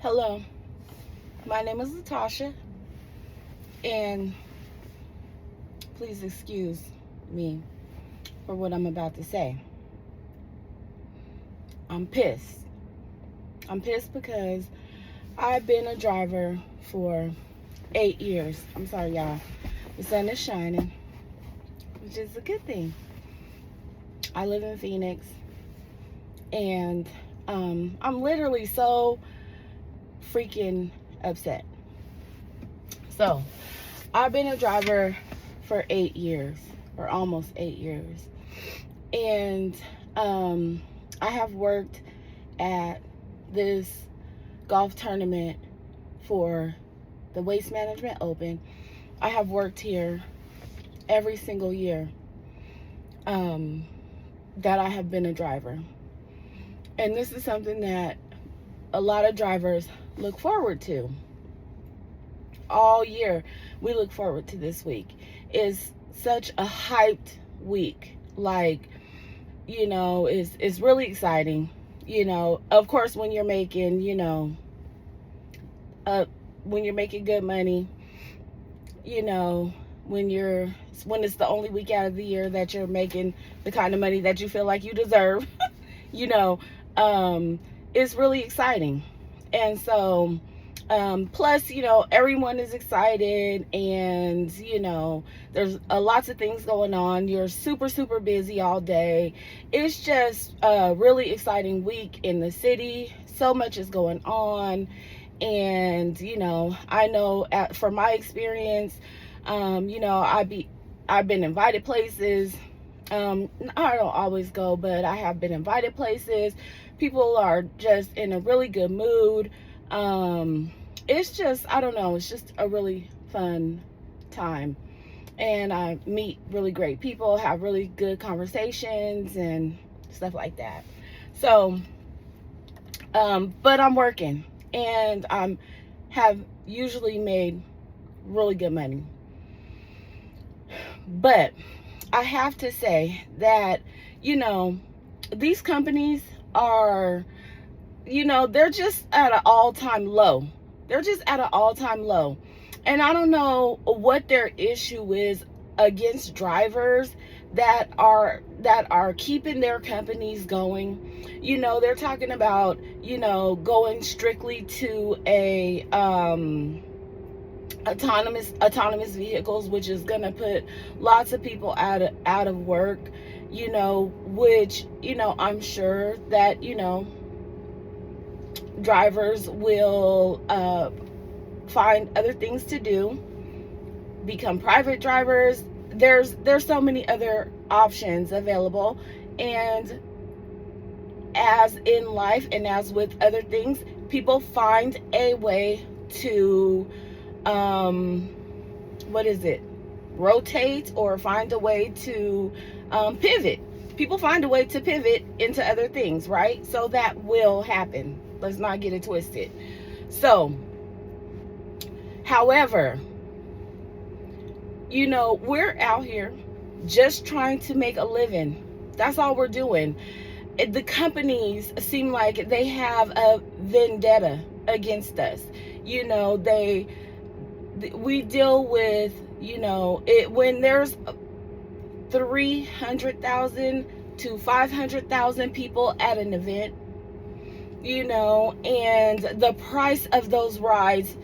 Hello, my name is Latasha, and please excuse me for what I'm about to say. I'm pissed. I'm pissed because I've been a driver for 8 years. I'm sorry, y'all. The sun is shining, which is a good thing. I live in Phoenix, and I'm literally so freaking upset. So, I've been a driver for 8 years, or almost 8 years. And I have worked at this golf tournament for the Waste Management Open. I have worked here every single year that I have been a driver. And this is something that a lot of drivers look forward to. All year, we look forward to this week. It's such a hyped week. Like, it's really exciting. Of course, when you're making, when you're making good money, when it's the only week out of the year that you're making the kind of money that you feel like you deserve, it's really exciting. And so, plus, everyone is excited, and, there's lots of things going on. You're super, super busy all day. It's just a really exciting week in the city. So much is going on. And, I know from my experience, I've been invited places. I don't always go, but I have been invited places. People are just in a really good mood. It's just, I don't know, it's just a really fun time. And I meet really great people, have really good conversations and stuff like that. So, but I'm working, and have usually made really good money. But I have to say that, these companies are, they're just at an all-time low. They're just at an all-time low. And I don't know what their issue is against drivers that are keeping their companies going. They're talking about, going strictly to a autonomous vehicles, which is going to put lots of people out of work, which, I'm sure that, drivers will find other things to do, become private drivers. There's so many other options available. And as in life and as with other things, people find a way to rotate, or find a way to pivot. People find a way to pivot into other things, right? So that will happen. Let's not get it twisted. So, however, we're out here just trying to make a living. That's all we're doing. The companies seem like they have a vendetta against us. We deal with, when there's 300,000 to 500,000 people at an event, and the price of those rides,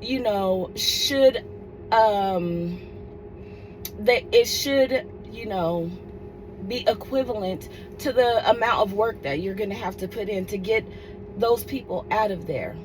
should, it should, be equivalent to the amount of work that you're going to have to put in to get those people out of there.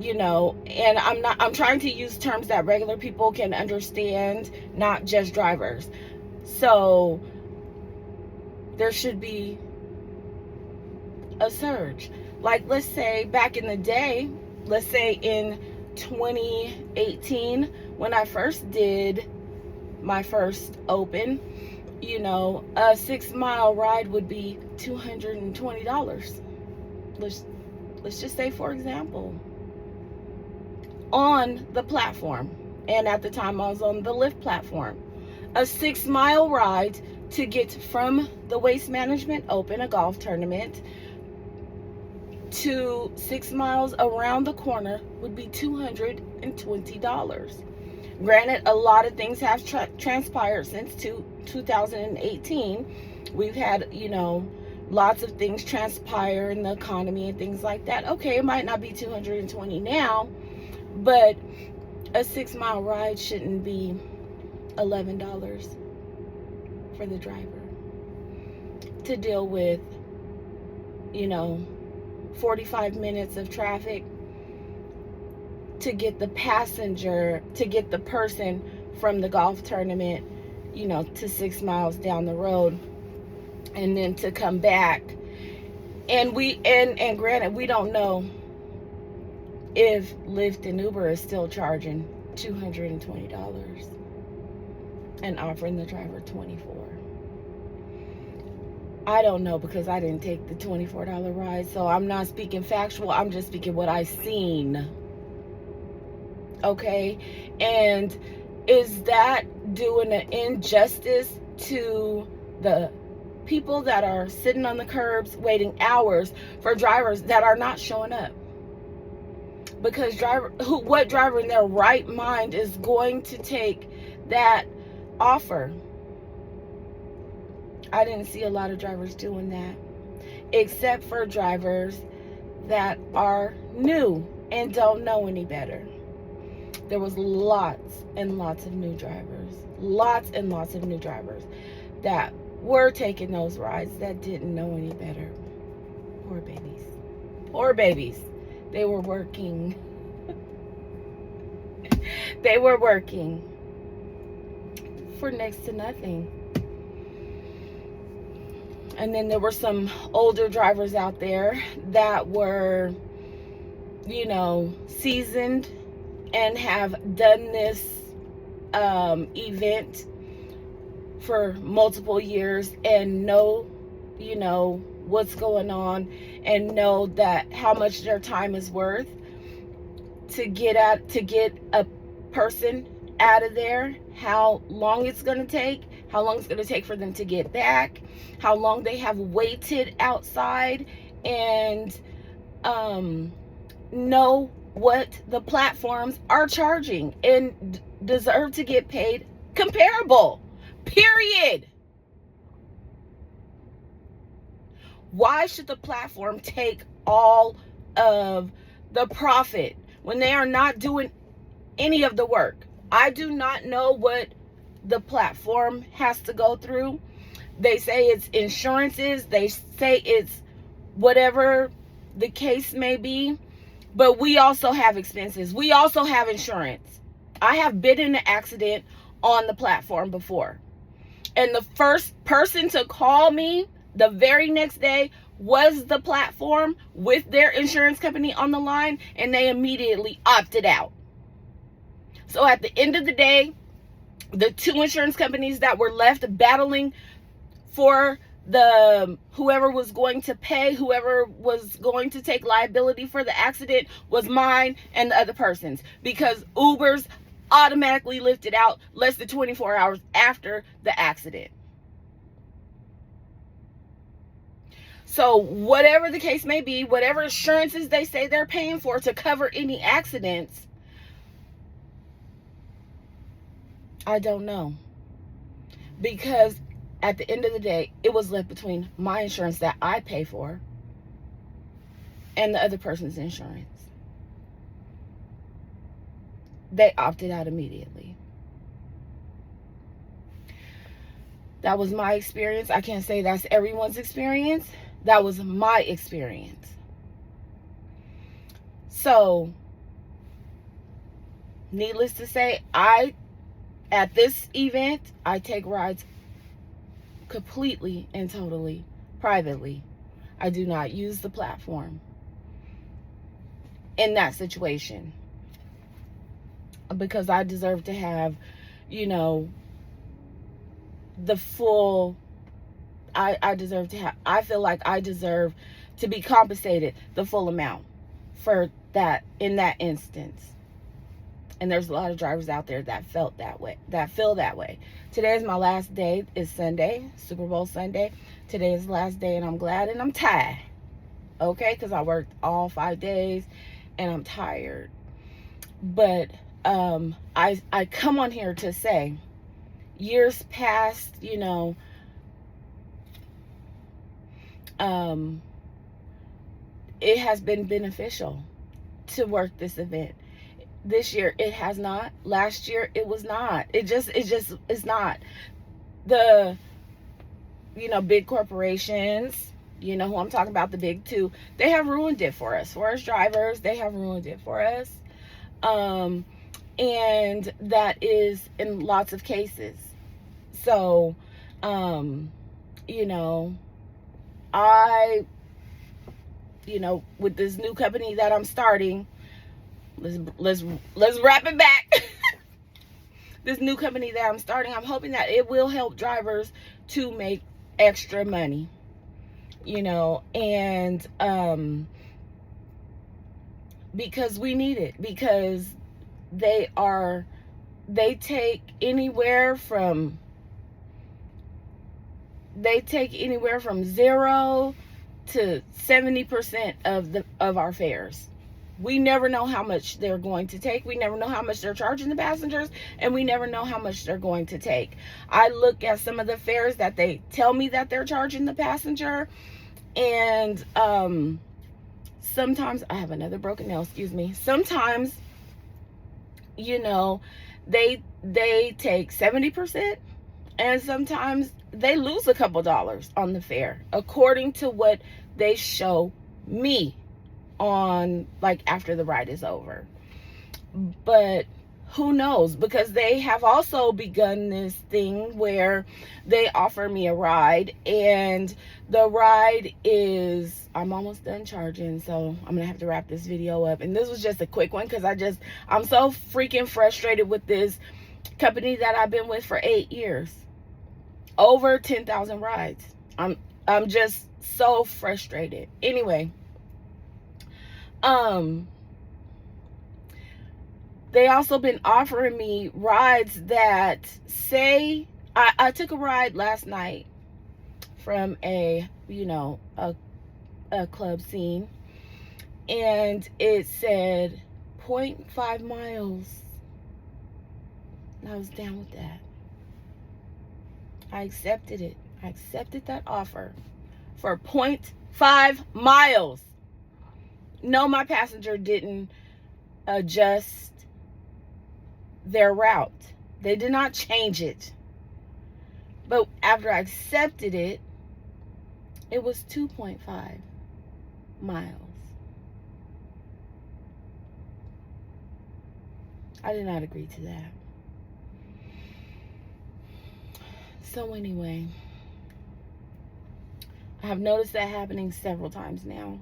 And I'm trying to use terms that regular people can understand, not just drivers. So there should be a surge. Like, let's say back in the day, let's say in 2018, when I first did my first open, a 6-mile ride would be $220. Let's just say, for example, on the platform. And at the time I was on the Lyft platform. A 6-mile ride to get from the Waste Management Open, a golf tournament, to 6 miles around the corner would be $220. Granted, a lot of things have transpired since 2018. We've had, lots of things transpire in the economy and things like that. Okay, it might not be 220 now, but a 6 mile ride shouldn't be $11 for the driver to deal with, 45 minutes of traffic to get the person from the golf tournament, to 6 miles down the road, and then to come back. And granted, we don't know if Lyft and Uber is still charging $220 and offering the driver $24. I don't know, because I didn't take the $24 ride, so I'm not speaking factual. I'm just speaking what I've seen. Okay? And is that doing an injustice to the people that are sitting on the curbs waiting hours for drivers that are not showing up? Because what driver in their right mind is going to take that offer? I didn't see a lot of drivers doing that, except for drivers that are new and don't know any better. There was lots and lots of new drivers, that were taking those rides that didn't know any better. Poor babies. They were working. They were working for next to nothing. And then there were some older drivers out there that were, seasoned and have done this event for multiple years and know, what's going on, and know that how much their time is worth to get a person out of there, how long it's going to take, for them to get back, how long they have waited outside, and know what the platforms are charging and deserve to get paid comparable. Period. Why should the platform take all of the profit when they are not doing any of the work? I do not know what the platform has to go through. They say it's insurances. They say it's whatever the case may be. But we also have expenses. We also have insurance. I have been in an accident on the platform before. And the first person to call me the very next day was the platform with their insurance company on the line, and they immediately opted out. So at the end of the day, the two insurance companies that were left battling for whoever was going to pay, whoever was going to take liability for the accident, was mine and the other person's, because Uber's automatically lifted out less than 24 hours after the accident. So whatever the case may be, whatever insurances they say they're paying for to cover any accidents, I don't know. Because at the end of the day, it was left between my insurance that I pay for and the other person's insurance. They opted out immediately. That was my experience. I can't say that's everyone's experience. That was my experience. So, needless to say, at this event, I take rides completely and totally privately. I do not use the platform in that situation, because I deserve to have, the full, I feel like I deserve to be compensated the full amount for that in that instance. And there's a lot of drivers out there that feel that way. Today is my last day. It's Sunday, Super Bowl Sunday. Today is the last day, and I'm glad and I'm tired. okay? Because I worked all 5 days and I'm tired. But I come on here to say, years past, you know, it has been beneficial to work this event. This year it has not. Last year it was not. It's not. The, you know, big corporations, you know who I'm talking about, the big two, they have ruined it for us. For us drivers, they have ruined it for us. And that is in lots of cases. So, you know, with this new company that I'm starting, let's wrap it back. This new company that I'm starting, I'm hoping that it will help drivers to make extra money, you know, and because we need it, because they take anywhere from 0 to 70% of our fares. We never know how much they're going to take. We never know how much they're charging the passengers, and we never know how much they're going to take. I look at some of the fares that they tell me that they're charging the passenger, and sometimes, I have another broken nail, excuse me. Sometimes, you know, they take 70%, and sometimes they lose a couple dollars on the fare, according to what they show me on, like, after the ride is over. But who knows, because they have also begun this thing where they offer me a ride, and the ride is, I'm almost done charging, so I'm gonna have to wrap this video up. And this was just a quick one because I'm so freaking frustrated with this company that I've been with for 8 years, over 10,000 rides. I'm just so frustrated. Anyway, they also been offering me rides that say, I took a ride last night from a club scene, and it said 0.5 miles. And I was down with that. I accepted it. I accepted that offer for 0.5 miles. No, my passenger didn't adjust their route. They did not change it. But after I accepted it, it was 2.5 miles. I did not agree to that. So anyway, I have noticed that happening several times now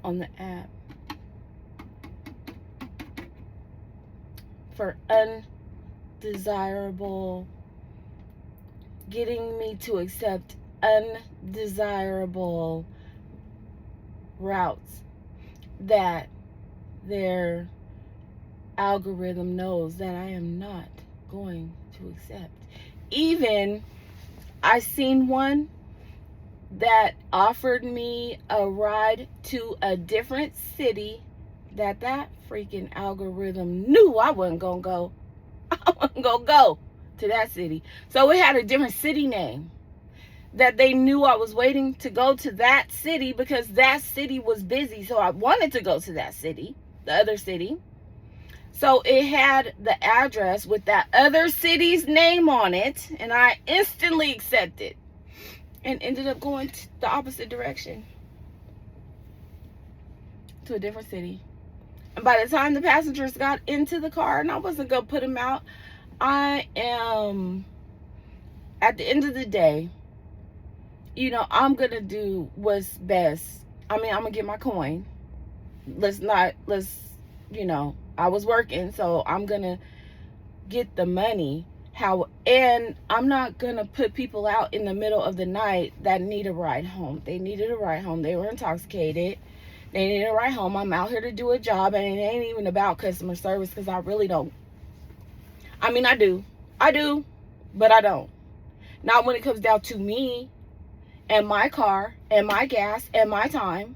on the app. For undesirable, getting me to accept undesirable routes that their algorithm knows that I am not going to accept. Even I seen one that offered me a ride to a different city that freaking algorithm knew I wasn't gonna go. I wasn't gonna go to that city. So it had a different city name that they knew I was waiting to go to that city because that city was busy. So I wanted to go to that city, the other city. So it had the address with that other city's name on it, and I instantly accepted and ended up going to the opposite direction to a different city. And by the time the passengers got into the car, and I wasn't going to put them out, I am, at the end of the day, you know, I'm going to do what's best. I mean, I'm going to get my coin. I was working, so I'm going to get the money. And I'm not going to put people out in the middle of the night that need a ride home. They needed a ride home. They were intoxicated. They needed a ride home. I'm out here to do a job, and it ain't even about customer service because I really don't. I mean, I do, but I don't. Not when it comes down to me. and my car and my gas and my time.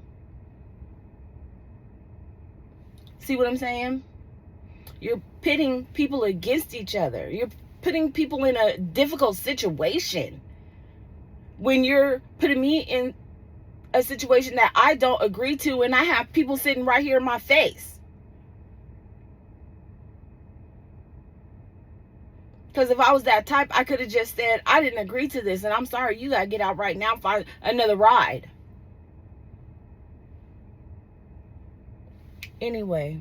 See what I'm saying? You're pitting people against each other. You're putting people in a difficult situation when you're putting me in a situation that I don't agree to, and I have people sitting right here in my face. Because if I was that type, I could have just said, I didn't agree to this, and I'm sorry, you got to get out right now and find another ride. Anyway,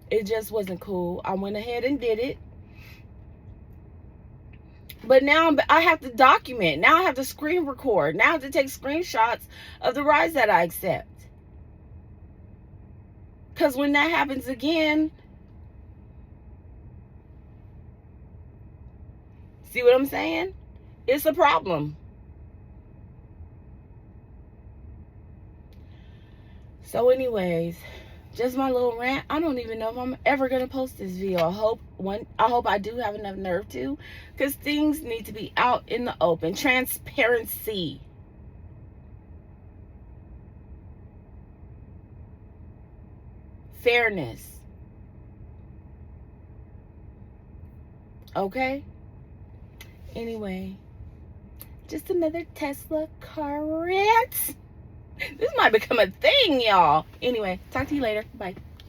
it just wasn't cool. I went ahead and did it. But now I have to document. Now I have to screen record. Now I have to take screenshots of the rides that I accept. Because when that happens again, see what I'm saying? It's a problem. So anyways, just my little rant. I don't even know if I'm ever going to post this video. I hope I do have enough nerve to, because things need to be out in the open. Transparency. Fairness. Okay? Anyway, just another Tesla car rant. This might become a thing, y'all. Anyway, talk to you later. Bye.